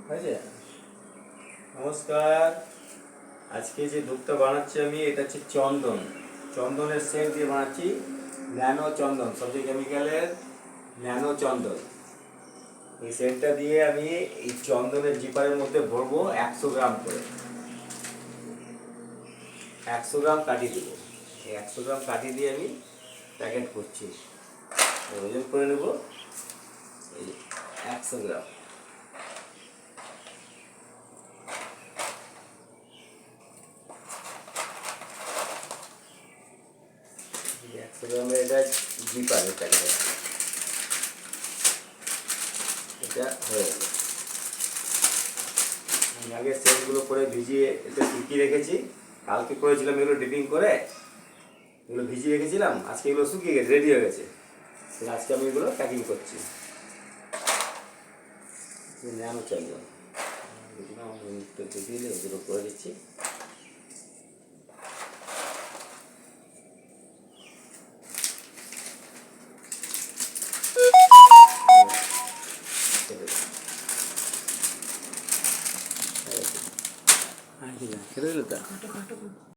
হয়েছে? নমস্কার। আজকে যে ধূপটা বানাচ্ছি আমি, এটা হচ্ছে চন্দন। চন্দনের সেন্ট দিয়ে বানাচ্ছি। ন্যানো চন্দন, সবজি কেমিক্যালের ন্যানো চন্দন। এই সেন্টটা দিয়ে আমি এই চন্দনের জিপারের মধ্যে ভরবো 100 গ্রাম করে। 100 গ্রাম কাটি দেবো। এই 100 গ্রাম কাটি দিয়ে আমি প্যাকেট করছি। ওজন করে নেব এই 100 গ্রাম। 100 গ্রামের এটা জিপারের প্যাকেট আছে। এটা হয়ে গেল। আমি আগে সেলগুলো করে ভিজিয়ে এটা শুকিয়ে রেখেছি। কালকে করেছিলাম এগুলো ডিপিং করে, এগুলো ভিজিয়ে রেখেছিলাম। আজকে এগুলো শুকিয়ে গেছে, রেডি হয়ে গেছে। আজকে আমি এগুলো প্যাকিং করছি। ন্যানো চন্দন দিয়ে এগুলো করে দিচ্ছি। খেতে দিল তা